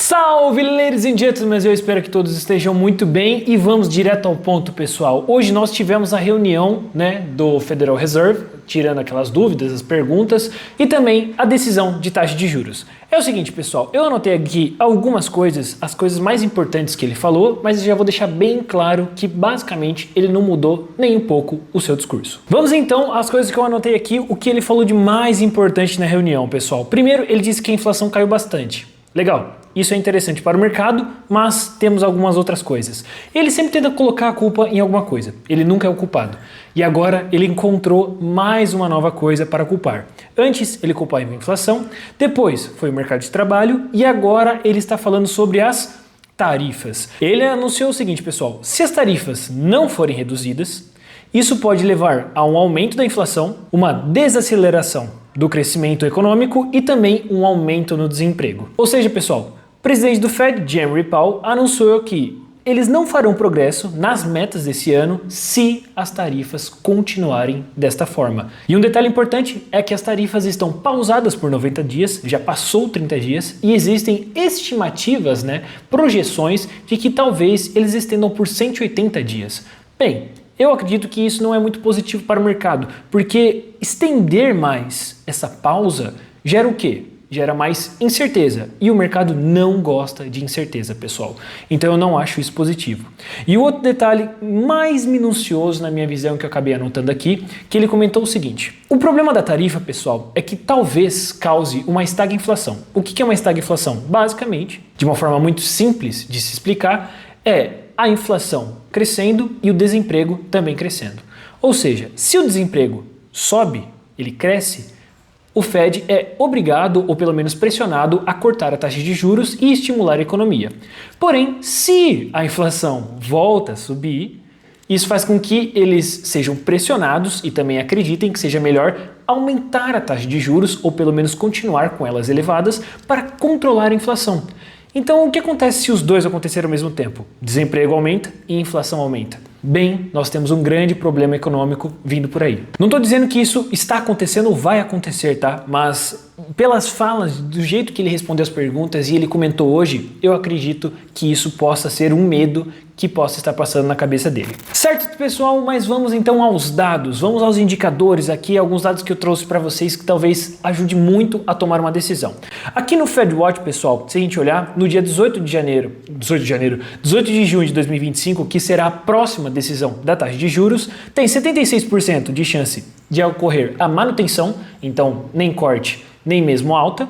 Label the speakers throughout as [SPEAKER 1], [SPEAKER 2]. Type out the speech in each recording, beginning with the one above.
[SPEAKER 1] Salve, ladies and gentlemen, eu espero que todos estejam muito bem e vamos direto ao ponto, pessoal. Hoje nós tivemos a reunião, do Federal Reserve, tirando aquelas dúvidas, as perguntas e também a decisão de taxa de juros. É o seguinte, pessoal, eu anotei aqui algumas coisas, as coisas mais importantes que ele falou, mas eu já vou deixar bem claro que basicamente ele não mudou nem um pouco o seu discurso. Vamos então às coisas que eu anotei aqui, o que ele falou de mais importante na reunião, pessoal. Primeiro, ele disse que a inflação caiu bastante. Legal. Isso é interessante para o mercado, mas temos algumas outras coisas. Ele sempre tenta colocar a culpa em alguma coisa. Ele nunca é o culpado. E agora ele encontrou mais uma nova coisa para culpar. Antes ele culpava a inflação, depois foi o mercado de trabalho e agora ele está falando sobre as tarifas. Ele anunciou o seguinte, pessoal: se as tarifas não forem reduzidas, isso pode levar a um aumento da inflação, uma desaceleração do crescimento econômico e também um aumento no desemprego. Ou seja, pessoal, o presidente do Fed, Jerome Powell, anunciou que eles não farão progresso nas metas desse ano se as tarifas continuarem desta forma. E um detalhe importante é que as tarifas estão pausadas por 90 dias, já passou 30 dias, e existem estimativas, projeções de que talvez eles estendam por 180 dias. Bem, eu acredito que isso não é muito positivo para o mercado, porque estender mais essa pausa gera o quê? Gera mais incerteza, e o mercado não gosta de incerteza, pessoal. Então eu não acho isso positivo. E o outro detalhe mais minucioso na minha visão que eu acabei anotando aqui, que ele comentou o seguinte: o problema da tarifa, pessoal, é que talvez cause uma estagflação. O que é uma estagflação? Basicamente, de uma forma muito simples de se explicar, é a inflação crescendo e o desemprego também crescendo. Ou seja, se o desemprego sobe, ele cresce, o Fed é obrigado, ou pelo menos pressionado, a cortar a taxa de juros e estimular a economia. Porém, se a inflação volta a subir, isso faz com que eles sejam pressionados e também acreditem que seja melhor aumentar a taxa de juros, ou pelo menos continuar com elas elevadas, para controlar a inflação. Então, o que acontece se os dois acontecerem ao mesmo tempo? Desemprego aumenta e inflação aumenta. Bem, nós temos um grande problema econômico vindo por aí. Não estou dizendo que isso está acontecendo ou vai acontecer, tá? Mas pelas falas, do jeito que ele respondeu as perguntas e ele comentou hoje, eu acredito que isso possa ser um medo que possa estar passando na cabeça dele. Certo, pessoal? Mas vamos então aos dados, vamos aos indicadores aqui, alguns dados que eu trouxe para vocês que talvez ajude muito a tomar uma decisão. Aqui no FedWatch, pessoal, se a gente olhar, no dia 18 de junho de 2025, que será a próxima decisão da taxa de juros, tem 76% de chance de ocorrer a manutenção, então nem corte, nem mesmo alta,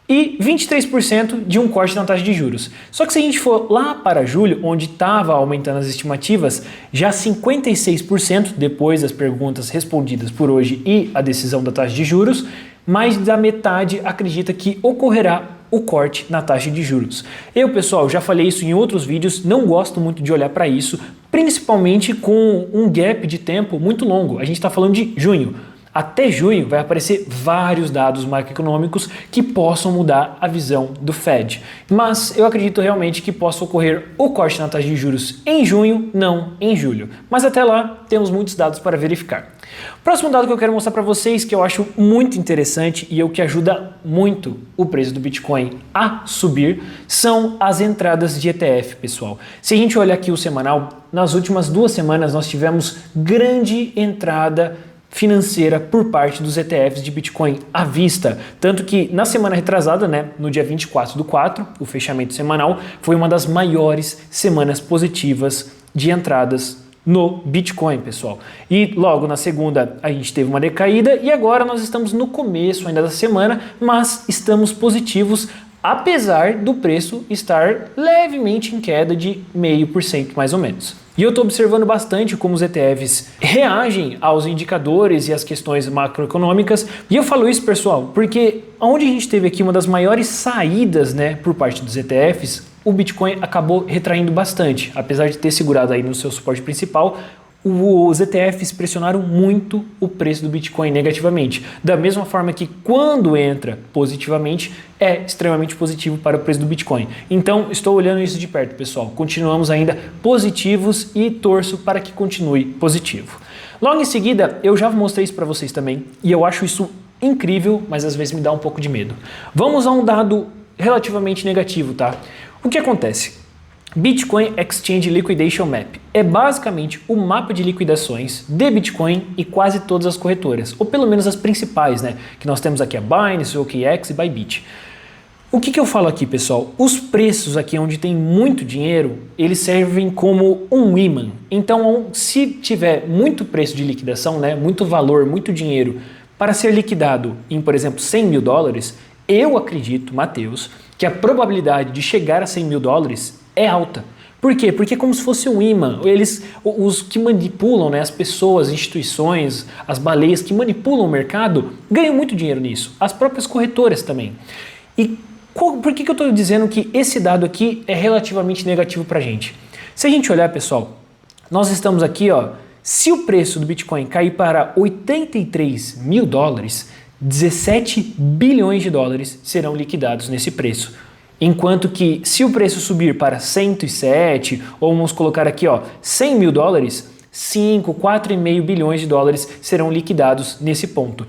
[SPEAKER 1] e 23% de um corte na taxa de juros. Só que se a gente for lá para julho, onde estava aumentando as estimativas, já 56% depois das perguntas respondidas por hoje e a decisão da taxa de juros, mais da metade acredita que ocorrerá o corte na taxa de juros. Eu, pessoal, já falei isso em outros vídeos, não gosto muito de olhar para isso, principalmente com um gap de tempo muito longo. A gente está falando de junho. Até junho vai aparecer vários dados macroeconômicos que possam mudar a visão do Fed. Mas eu acredito realmente que possa ocorrer o corte na taxa de juros em junho, não em julho. Mas até lá temos muitos dados para verificar. Próximo dado que eu quero mostrar para vocês, que eu acho muito interessante e o que ajuda muito o preço do Bitcoin a subir, são as entradas de ETF, pessoal. Se a gente olhar aqui o semanal, nas últimas 2 semanas nós tivemos grande entrada financeira por parte dos ETFs de Bitcoin à vista. Tanto que na semana retrasada, no dia 24/4, o fechamento semanal, foi uma das maiores semanas positivas de entradas no Bitcoin, pessoal. E logo na segunda a gente teve uma decaída e agora nós estamos no começo ainda da semana, mas estamos positivos apesar do preço estar levemente em queda de 0,5% mais ou menos. E eu estou observando bastante como os ETFs reagem aos indicadores e às questões macroeconômicas. E eu falo isso, pessoal, porque onde a gente teve aqui uma das maiores saídas, por parte dos ETFs, o Bitcoin acabou retraindo bastante. Apesar de ter segurado aí no seu suporte principal, os ETFs pressionaram muito o preço do Bitcoin negativamente. Da mesma forma que quando entra positivamente, é extremamente positivo para o preço do Bitcoin. Então, estou olhando isso de perto, pessoal. Continuamos ainda positivos e torço para que continue positivo. Logo em seguida, eu já mostrei isso para vocês também, e eu acho isso incrível, mas às vezes me dá um pouco de medo. Vamos a um dado relativamente negativo, tá? O que acontece? Bitcoin Exchange Liquidation Map é basicamente o mapa de liquidações de Bitcoin e quase todas as corretoras, ou pelo menos as principais, né? Que nós temos aqui a Binance, OKX e Bybit. O que eu falo aqui, pessoal? Os preços aqui onde tem muito dinheiro, eles servem como um imã. Então, se tiver muito preço de liquidação, né, muito valor, muito dinheiro para ser liquidado em, por exemplo, 100 mil dólares, eu acredito, Matheus, que a probabilidade de chegar a 100 mil dólares é alta. Por quê? Porque é como se fosse um imã. Os que manipulam, né, as pessoas, as instituições, as baleias que manipulam o mercado, ganham muito dinheiro nisso. As próprias corretoras também. E por que eu estou dizendo que esse dado aqui é relativamente negativo para a gente? Se a gente olhar, pessoal, nós estamos aqui, ó, se o preço do Bitcoin cair para 83 mil dólares, 17 bilhões de dólares serão liquidados nesse preço. Enquanto que se o preço subir para 107, ou vamos colocar aqui, ó, 100 mil dólares, 4,5 bilhões de dólares serão liquidados nesse ponto.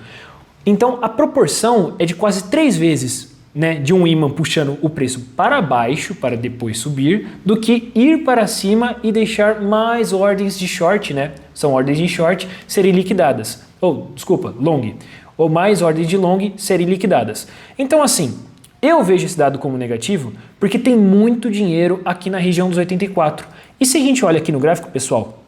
[SPEAKER 1] Então a proporção é de quase 3 vezes, né, de um imã puxando o preço para baixo para depois subir, do que ir para cima e deixar mais ordens de short, né? São ordens de short serem liquidadas. Long. Ou mais ordens de long serem liquidadas. Então assim, eu vejo esse dado como negativo porque tem muito dinheiro aqui na região dos 84. E se a gente olha aqui no gráfico, pessoal,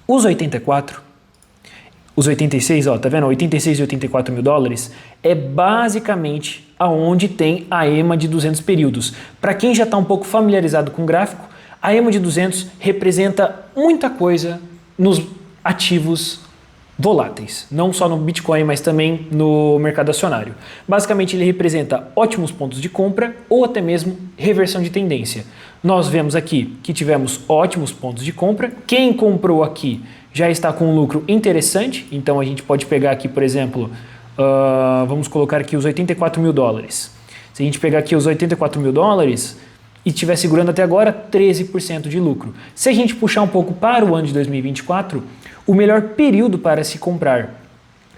[SPEAKER 1] os 86, ó, tá vendo? 86 e 84 mil dólares é basicamente aonde tem a EMA de 200 períodos. Para quem já está um pouco familiarizado com o gráfico, a EMA de 200 representa muita coisa nos ativos voláteis, não só no Bitcoin, mas também no mercado acionário. Basicamente, ele representa ótimos pontos de compra ou até mesmo reversão de tendência. Nós vemos aqui que tivemos ótimos pontos de compra. Quem comprou aqui já está com um lucro interessante, então a gente pode pegar aqui, por exemplo, vamos colocar aqui os 84 mil dólares. Se a gente pegar aqui os 84 mil dólares e estiver segurando até agora, 13% de lucro. Se a gente puxar um pouco para o ano de 2024, o melhor período para se comprar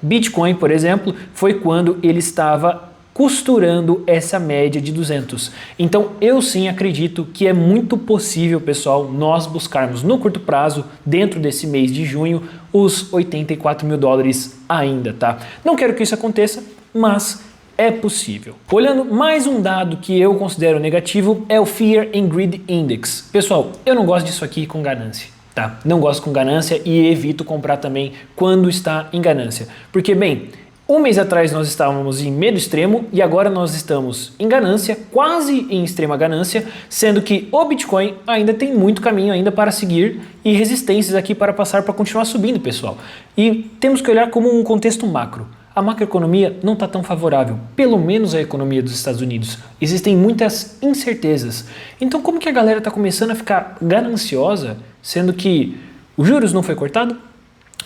[SPEAKER 1] Bitcoin, por exemplo, foi quando ele estava costurando essa média de 200. Então eu sim acredito que é muito possível, pessoal, nós buscarmos no curto prazo, dentro desse mês de junho, os 84 mil dólares ainda, tá? Não quero que isso aconteça, mas é possível. Olhando mais um dado que eu considero negativo é o Fear and Greed Index. Pessoal, eu não gosto disso aqui com ganância. Tá? Não gosto com ganância e evito comprar também quando está em ganância. Porque, bem, um mês atrás nós estávamos em medo extremo e agora nós estamos em ganância, quase em extrema ganância, sendo que o Bitcoin ainda tem muito caminho ainda para seguir e resistências aqui para passar para continuar subindo, pessoal. E temos que olhar como um contexto macro. A macroeconomia não está tão favorável, pelo menos a economia dos Estados Unidos. Existem muitas incertezas. Então como que a galera está começando a ficar gananciosa, sendo que os juros não foi cortado?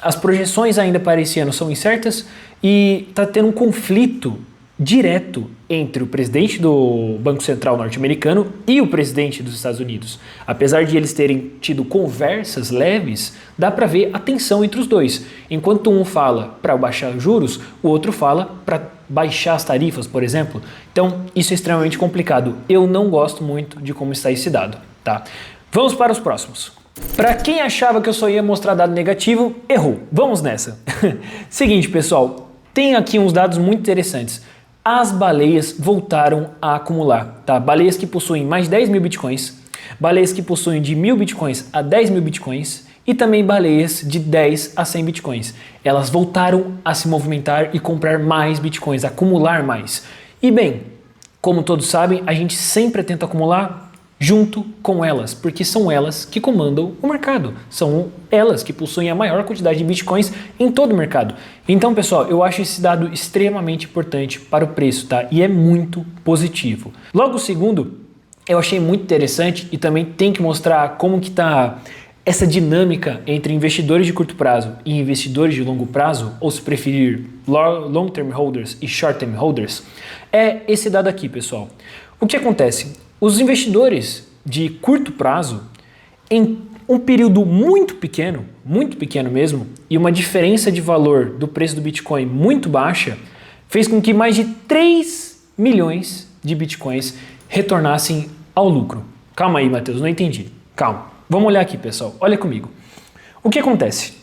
[SPEAKER 1] As projeções ainda para esse ano são incertas e está tendo um conflito direto entre o presidente do Banco Central norte-americano e o presidente dos Estados Unidos. Apesar de eles terem tido conversas leves, dá para ver a tensão entre os dois. Enquanto um fala para baixar os juros, o outro fala para baixar as tarifas, por exemplo. Então, isso é extremamente complicado. Eu não gosto muito de como está esse dado, tá? Vamos para os próximos. Para quem achava que eu só ia mostrar dado negativo, errou. Vamos nessa. Seguinte, pessoal, tem aqui uns dados muito interessantes. As baleias voltaram a acumular, tá? Baleias que possuem mais de 10 mil bitcoins, baleias que possuem de 1.000 bitcoins a 10 mil bitcoins e também baleias de 10 a 100 bitcoins. Elas voltaram a se movimentar e comprar mais bitcoins, acumular mais. E bem, como todos sabem, a gente sempre tenta acumular junto com elas, porque são elas que comandam o mercado, são elas que possuem a maior quantidade de bitcoins em todo o mercado. Então, pessoal, eu acho esse dado extremamente importante para o preço, tá? E é muito positivo. Logo, o segundo, eu achei muito interessante e também tem que mostrar como que tá essa dinâmica entre investidores de curto prazo e investidores de longo prazo, ou se preferir, long-term holders e short-term holders, é esse dado aqui, pessoal. O que acontece? Os investidores de curto prazo, em um período muito pequeno mesmo, e uma diferença de valor do preço do Bitcoin muito baixa, fez com que mais de 3 milhões de bitcoins retornassem ao lucro. Calma aí, Matheus, não entendi. Calma. Vamos olhar aqui, pessoal. Olha comigo. O que acontece?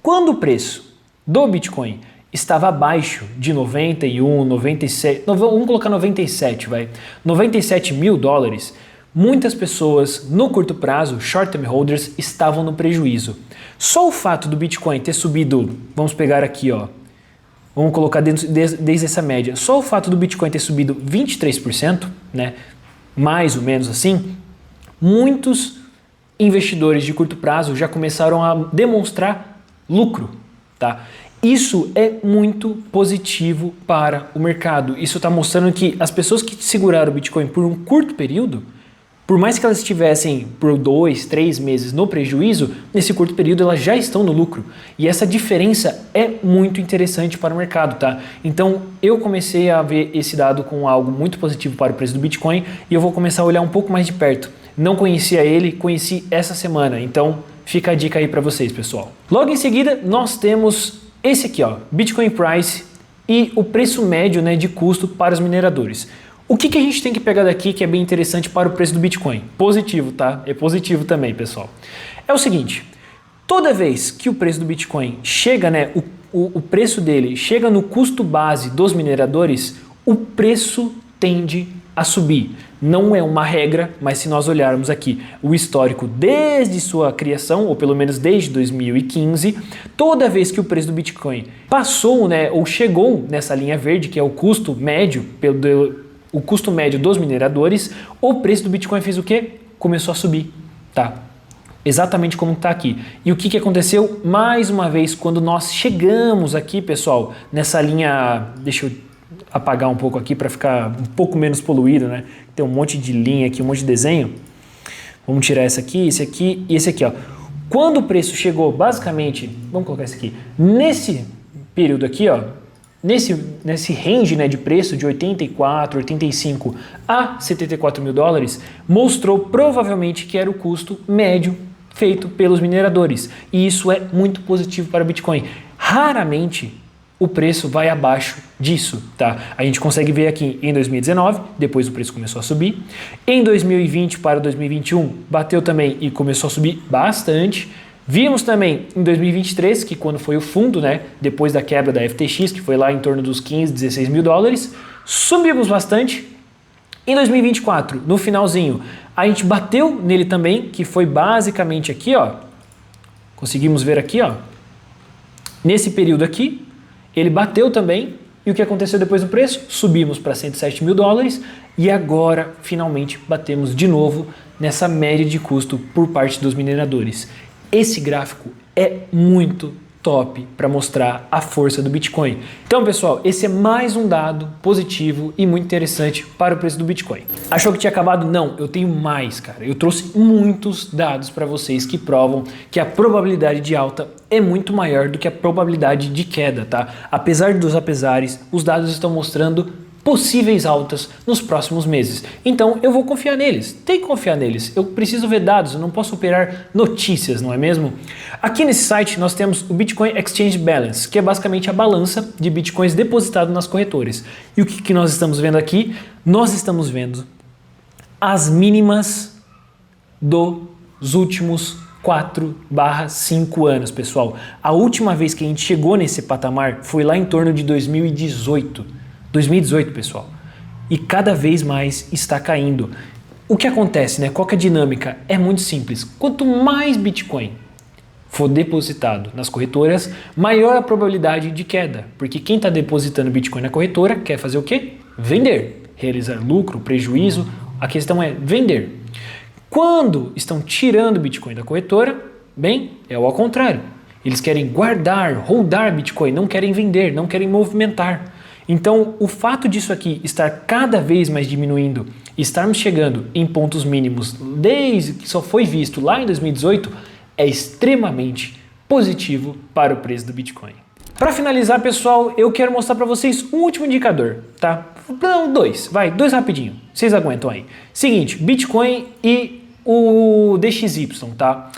[SPEAKER 1] Quando o preço do Bitcoin estava abaixo de 91, 97, vamos colocar 97, vai. 97 mil dólares, muitas pessoas no curto prazo, short-term holders, estavam no prejuízo. Só o fato do Bitcoin ter subido, vamos pegar aqui, ó, vamos colocar desde essa média, só o fato do Bitcoin ter subido 23%, né, mais ou menos assim, muitos investidores de curto prazo já começaram a demonstrar lucro, tá? Isso é muito positivo para o mercado. Isso está mostrando que as pessoas que seguraram o Bitcoin por um curto período, por mais que elas estivessem por 2, 3 meses no prejuízo, nesse curto período elas já estão no lucro. E essa diferença é muito interessante para o mercado, tá? Então eu comecei a ver esse dado com algo muito positivo para o preço do Bitcoin e eu vou começar a olhar um pouco mais de perto. Não conhecia ele, conheci essa semana, então fica a dica aí para vocês, pessoal. Logo em seguida nós temos esse aqui, ó, Bitcoin Price e o preço médio, né, de custo para os mineradores. O que a gente tem que pegar daqui que é bem interessante para o preço do Bitcoin? Positivo, tá? É positivo também, pessoal. É o seguinte, toda vez que o preço do Bitcoin chega, né, o preço dele chega no custo base dos mineradores, o preço tende a subir. Não é uma regra, mas se nós olharmos aqui o histórico desde sua criação, ou pelo menos desde 2015, toda vez que o preço do Bitcoin passou, né, ou chegou nessa linha verde, que é o custo médio, o custo médio dos mineradores, o preço do Bitcoin fez o quê? Começou a subir, tá? Exatamente como está aqui. E o que aconteceu? Mais uma vez, quando nós chegamos aqui, pessoal, nessa linha, deixa eu apagar um pouco aqui para ficar um pouco menos poluído, né? Tem um monte de linha aqui, um monte de desenho. Vamos tirar esse aqui e esse aqui, ó. Quando o preço chegou, basicamente, vamos colocar esse aqui, nesse período aqui, ó, nesse range, né, de preço de 84, 85 a 74 mil dólares, mostrou provavelmente que era o custo médio feito pelos mineradores. E isso é muito positivo para o Bitcoin. Raramente o preço vai abaixo disso, tá? A gente consegue ver aqui em 2019, depois o preço começou a subir. Em 2020 para 2021 bateu também e começou a subir bastante. Vimos também em 2023, que quando foi o fundo, né, depois da quebra da FTX, que foi lá em torno dos 15, 16 mil dólares, subimos bastante. Em 2024, no finalzinho, a gente bateu nele também, que foi basicamente aqui, ó. Conseguimos ver aqui, ó. Nesse período aqui, ele bateu também. E o que aconteceu depois do preço? Subimos para 107 mil dólares e agora finalmente batemos de novo nessa média de custo por parte dos mineradores. Esse gráfico é muito top para mostrar a força do Bitcoin. Então, pessoal, esse é mais um dado positivo e muito interessante para o preço do Bitcoin. Achou que tinha acabado? Não, eu tenho mais, cara. Eu trouxe muitos dados para vocês que provam que a probabilidade de alta é muito maior do que a probabilidade de queda, tá? Apesar dos apesares, os dados estão mostrando possíveis altas nos próximos meses. Então eu vou confiar neles, tem que confiar neles. Eu preciso ver dados, eu não posso operar notícias, não é mesmo? Aqui nesse site nós temos o Bitcoin Exchange Balance, que é basicamente a balança de bitcoins depositado nas corretoras. E o que nós estamos vendo aqui? Nós estamos vendo as mínimas dos últimos 4/5 anos, pessoal. A última vez que a gente chegou nesse patamar foi lá em torno de 2018, pessoal. E cada vez mais está caindo. O que acontece, né? Qual que é a dinâmica? É muito simples. Quanto mais Bitcoin for depositado nas corretoras, maior a probabilidade de queda. Porque quem está depositando Bitcoin na corretora quer fazer o quê? Vender. Realizar lucro, prejuízo. A questão é vender. Quando estão tirando Bitcoin da corretora, bem, é ao contrário. Eles querem guardar, holdar Bitcoin, não querem vender, não querem movimentar. Então, o fato disso aqui estar cada vez mais diminuindo, estarmos chegando em pontos mínimos desde que só foi visto lá em 2018, é extremamente positivo para o preço do Bitcoin. Para finalizar, pessoal, eu quero mostrar para vocês um último indicador, tá? Não, dois rapidinho, vocês aguentam aí. Seguinte, Bitcoin e o DXY, tá?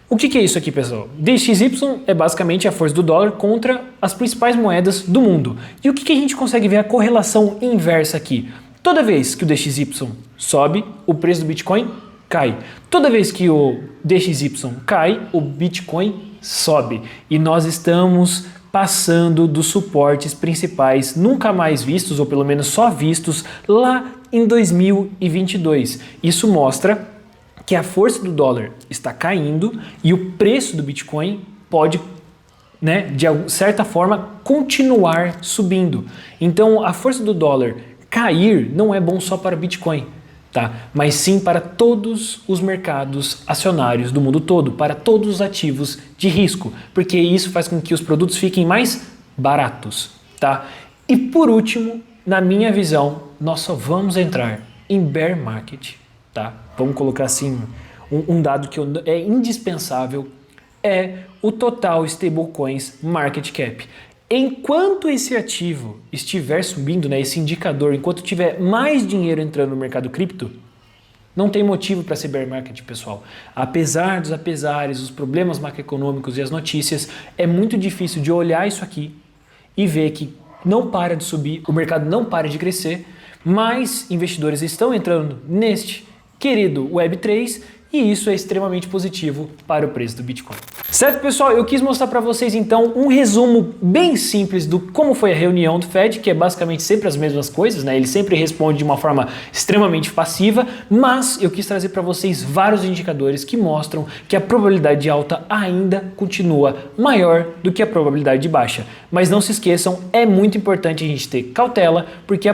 [SPEAKER 1] O que é isso aqui, pessoal? DXY é basicamente a força do dólar contra as principais moedas do mundo. E o que a gente consegue ver a correlação inversa aqui? Toda vez que o DXY sobe, o preço do Bitcoin cai. Toda vez que o DXY cai, o Bitcoin sobe. E nós estamos passando dos suportes principais nunca mais vistos, ou pelo menos só vistos, lá em 2022. Isso mostra que a força do dólar está caindo e o preço do Bitcoin pode, de certa forma, continuar subindo. Então, a força do dólar cair não é bom só para o Bitcoin, tá? Mas sim para todos os mercados acionários do mundo todo, para todos os ativos de risco, porque isso faz com que os produtos fiquem mais baratos, tá? E por último, na minha visão, nós só vamos entrar em bear market, tá? Vamos colocar assim, um dado que é indispensável, é o total stablecoins market cap. Enquanto esse ativo estiver subindo, esse indicador, enquanto tiver mais dinheiro entrando no mercado cripto, não tem motivo para ser bear market, pessoal. Apesar dos apesares, os problemas macroeconômicos e as notícias, é muito difícil de olhar isso aqui e ver que não para de subir, o mercado não para de crescer, mas investidores estão entrando neste querido Web3 e isso é extremamente positivo para o preço do Bitcoin. Certo, pessoal? Eu quis mostrar para vocês então um resumo bem simples do como foi a reunião do Fed, que é basicamente sempre as mesmas coisas, Ele sempre responde de uma forma extremamente passiva, mas eu quis trazer para vocês vários indicadores que mostram que a probabilidade de alta ainda continua maior do que a probabilidade de baixa. Mas não se esqueçam, é muito importante a gente ter cautela, porque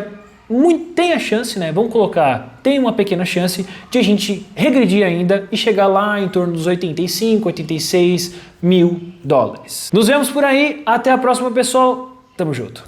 [SPEAKER 1] tem a chance, vamos colocar, tem uma pequena chance de a gente regredir ainda e chegar lá em torno dos 85, 86 mil dólares. Nos vemos por aí, até a próxima, pessoal, tamo junto.